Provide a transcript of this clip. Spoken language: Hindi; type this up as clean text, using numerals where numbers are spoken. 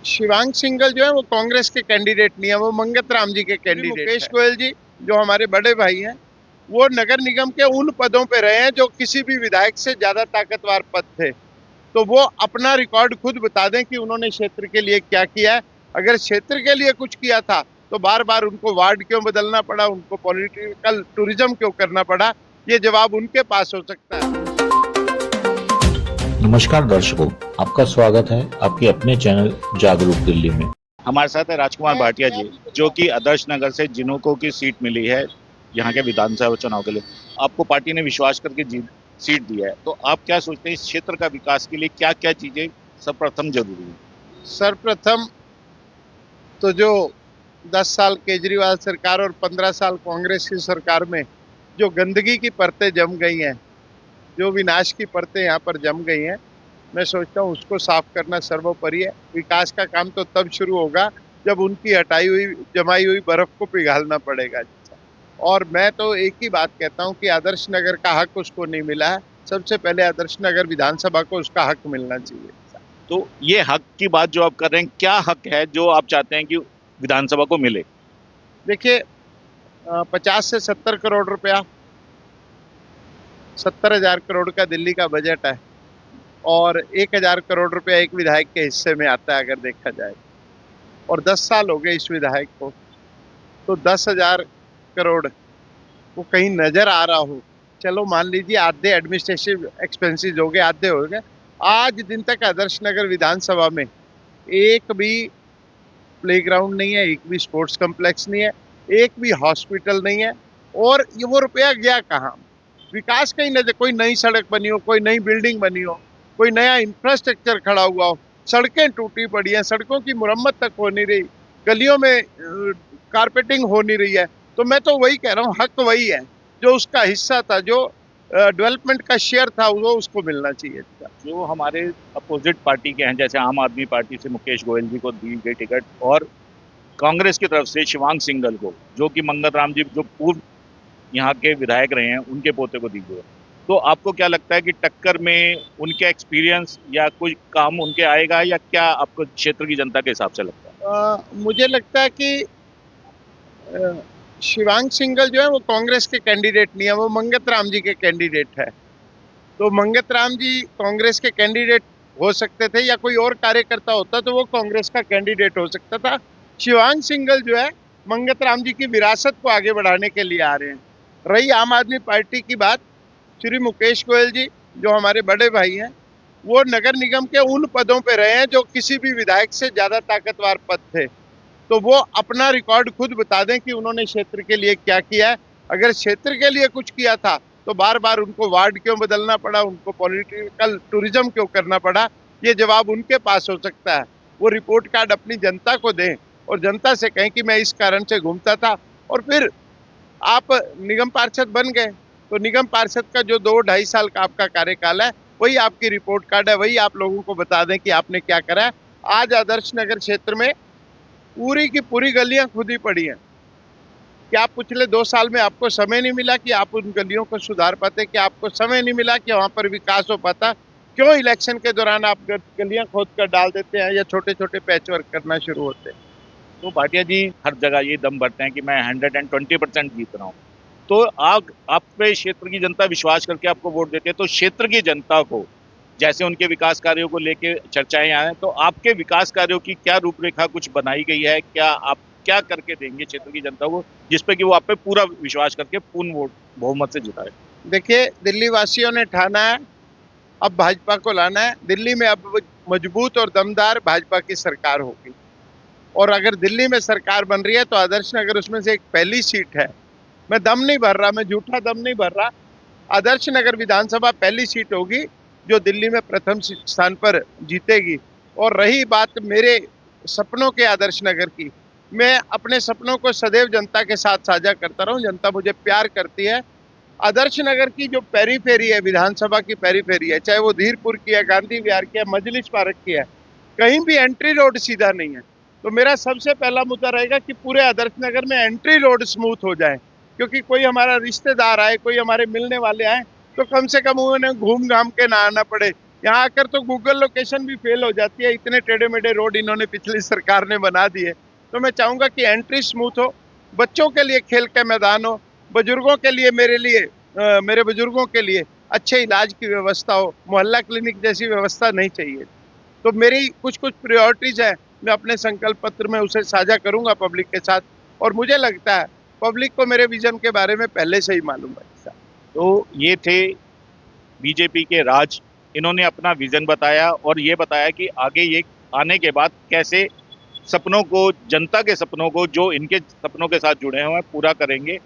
शिवांग सिंघल जो है वो कांग्रेस के कैंडिडेट नहीं है, वो मंगत राम जी के कैंडिडेट मुकेश गोयल जी जो हमारे बड़े भाई हैं, वो नगर निगम के उन पदों पे रहे हैं जो किसी भी विधायक से ज्यादा ताकतवर पद थे। तो वो अपना रिकॉर्ड खुद बता दें कि उन्होंने क्षेत्र के लिए क्या किया है। अगर क्षेत्र के लिए कुछ किया था तो बार बार उनको वार्ड क्यों बदलना पड़ा, उनको पॉलिटिकल टूरिज्म क्यों करना पड़ा, ये जवाब उनके पास हो सकता है। नमस्कार दर्शकों, आपका स्वागत है आपके अपने चैनल जागरूक दिल्ली में। हमारे साथ है राजकुमार भाटिया जी, जो कि आदर्श नगर से जिनको की सीट मिली है यहाँ के विधानसभा चुनाव के लिए। आपको पार्टी ने विश्वास करके सीट दिया है, तो आप क्या सोचते हैं इस क्षेत्र का विकास के लिए क्या क्या चीजें सर्वप्रथम जरूरी है? सर्वप्रथम तो जो 10 साल केजरीवाल सरकार और 15 साल कांग्रेस की सरकार में जो गंदगी की परतें जम गई हैं, जो विनाश की परतें यहाँ पर जम गई हैं, मैं सोचता हूँ उसको साफ करना सर्वोपरि है। विकास का काम तो तब शुरू होगा जब उनकी हटाई हुई जमाई हुई बर्फ को पिघालना पड़ेगा। और मैं तो एक ही बात कहता हूँ कि आदर्श नगर का हक उसको नहीं मिला है। सबसे पहले आदर्श नगर विधानसभा को उसका हक मिलना चाहिए। तो ये हक की बात जो आप कर रहे हैं, क्या हक है जो आप चाहते हैं कि विधानसभा को मिले? देखिए, 50 से 70 करोड़ रुपया, 70,000 करोड़ का दिल्ली का बजट है और 1,000 करोड़ रुपया एक विधायक के हिस्से में आता है अगर देखा जाए। और 10 साल हो गए इस विधायक को, तो 10,000 करोड़ वो कहीं नजर आ रहा हो। चलो मान लीजिए आधे एडमिनिस्ट्रेटिव एक्सपेंसेस हो गए, आधे हो गए। आज दिन तक आदर्श नगर विधानसभा में एक भी प्लेग्राउंड नहीं है, एक भी स्पोर्ट्स कॉम्प्लेक्स नहीं है, एक भी हॉस्पिटल नहीं है। और ये वो रुपया गया कहाँ? विकास कहीं नजर, कोई नई सड़क बनी हो, कोई नई बिल्डिंग बनी हो, कोई नया इंफ्रास्ट्रक्चर खड़ा हुआ हो, सड़कें टूटी पड़ी हैं, सड़कों की मुरम्मत तक हो नहीं रही, गलियों में कारपेटिंग हो नहीं रही है। तो मैं तो वही कह रहा हूँ, हक वही है जो उसका हिस्सा था, जो डेवलपमेंट का शेयर था, वो उसको मिलना चाहिए था। जो हमारे अपोजिट पार्टी के हैं, जैसे आम आदमी पार्टी से मुकेश गोयल जी को दी गई टिकट और कांग्रेस की तरफ से शिवांग सिंघल को, जो कि मंगत राम जी जो पूर्व यहाँ के विधायक रहे हैं, उनके पोते को दी गई है। तो आपको क्या लगता है कि टक्कर में उनके एक्सपीरियंस या कोई काम उनके आएगा, या क्या आपको क्षेत्र की जनता के हिसाब से लगता है? मुझे लगता है कि शिवांग सिंघल जो है वो कांग्रेस के कैंडिडेट नहीं है, वो मंगत राम जी के कैंडिडेट है। तो मंगत राम जी कांग्रेस के कैंडिडेट हो सकते थे, या कोई और कार्यकर्ता होता तो वो कांग्रेस का कैंडिडेट हो सकता था। शिवांग सिंघल जो है मंगत राम जी की विरासत को आगे बढ़ाने के लिए आ रहे हैं। रही आम आदमी पार्टी की बात, श्री मुकेश गोयल जी जो हमारे बड़े भाई हैं, वो नगर निगम के उन पदों पे रहे हैं जो किसी भी विधायक से ज्यादा ताकतवर पद थे। तो वो अपना रिकॉर्ड खुद बता दें कि उन्होंने क्षेत्र के लिए क्या किया है। अगर क्षेत्र के लिए कुछ किया था तो बार बार उनको वार्ड क्यों बदलना पड़ा, उनको पॉलिटिकल टूरिज्म क्यों करना पड़ा, ये जवाब उनके पास हो सकता है। वो रिपोर्ट कार्ड अपनी जनता को दें और जनता से कहें कि मैं इस कारण से घूमता था। और फिर आप निगम पार्षद बन गए, तो निगम पार्षद का जो 2-2.5 साल का आपका कार्यकाल है, वही आपकी रिपोर्ट कार्ड है, वही आप लोगों को बता दें कि आपने क्या करा है। आज आदर्श नगर क्षेत्र में पूरी की पूरी गलियां खुदी पड़ी हैं। क्या पिछले 2 साल में आपको समय नहीं मिला कि आप उन गलियों को सुधार पाते? क्या आपको समय नहीं मिला कि वहां पर विकास हो पाता? क्यों इलेक्शन के दौरान आप गलियां खोद कर डाल देते हैं या छोटे छोटे पैच वर्क करना शुरू होते हैं? तो भाटिया जी हर जगह ये दम भरते हैं कि मैं 120% जीत रहा हूँ। तो आप पे क्षेत्र की जनता विश्वास करके आपको वोट देते हैं, तो क्षेत्र की जनता को जैसे उनके विकास कार्यों को लेके चर्चाएं आए, तो आपके विकास कार्यों की क्या रूपरेखा कुछ बनाई गई है? क्या आप क्या करके देंगे क्षेत्र की जनता को जिसपे कि वो आप पे पूरा विश्वास करके पूर्ण वोट बहुमत से जिताए? देखिए, दिल्ली वासियों ने ठाना है अब भाजपा को लाना है। दिल्ली में अब मजबूत और दमदार भाजपा की सरकार होगी। और अगर दिल्ली में सरकार बन रही है तो आदर्श नगर उसमें से एक पहली सीट है। मैं दम नहीं भर रहा, मैं झूठा दम नहीं भर रहा। आदर्श नगर विधानसभा पहली सीट होगी जो दिल्ली में प्रथम स्थान पर जीतेगी। और रही बात मेरे सपनों के आदर्श नगर की, मैं अपने सपनों को सदैव जनता के साथ साझा करता रहूं। जनता मुझे प्यार करती है। आदर्श नगर की जो पेरीफेरी है, विधानसभा की पेरीफेरी है, चाहे वो धीरपुर की है, गांधी विहार की है, मजलिस पार्क की है, कहीं भी एंट्री रोड सीधा नहीं है। तो मेरा सबसे पहला मुद्दा रहेगा कि पूरे आदर्श नगर में एंट्री रोड स्मूथ हो जाए। क्योंकि कोई हमारा रिश्तेदार आए, कोई हमारे मिलने वाले आए, तो कम से कम उन्हें घूम घाम के ना आना पड़े। यहाँ आकर तो गूगल लोकेशन भी फेल हो जाती है, इतने टेढ़े मेढ़े रोड इन्होंने पिछली सरकार ने बना दिए। तो मैं चाहूंगा कि एंट्री स्मूथ हो, बच्चों के लिए खेल के मैदान हो, बुजुर्गों के लिए मेरे बुजुर्गों के लिए अच्छे इलाज की व्यवस्था हो, मोहल्ला क्लिनिक जैसी व्यवस्था नहीं चाहिए। तो मेरी कुछ प्रायोरिटीज है, मैं अपने संकल्प पत्र में उसे साझा करूंगा पब्लिक के साथ, और मुझे लगता है पब्लिक को मेरे विजन के बारे में पहले से ही मालूम है। तो ये थे बीजेपी के राज, इन्होंने अपना विजन बताया और ये बताया कि आगे ये आने के बाद कैसे सपनों को, जनता के सपनों को जो इनके सपनों के साथ जुड़े हुए हैं, पूरा करेंगे।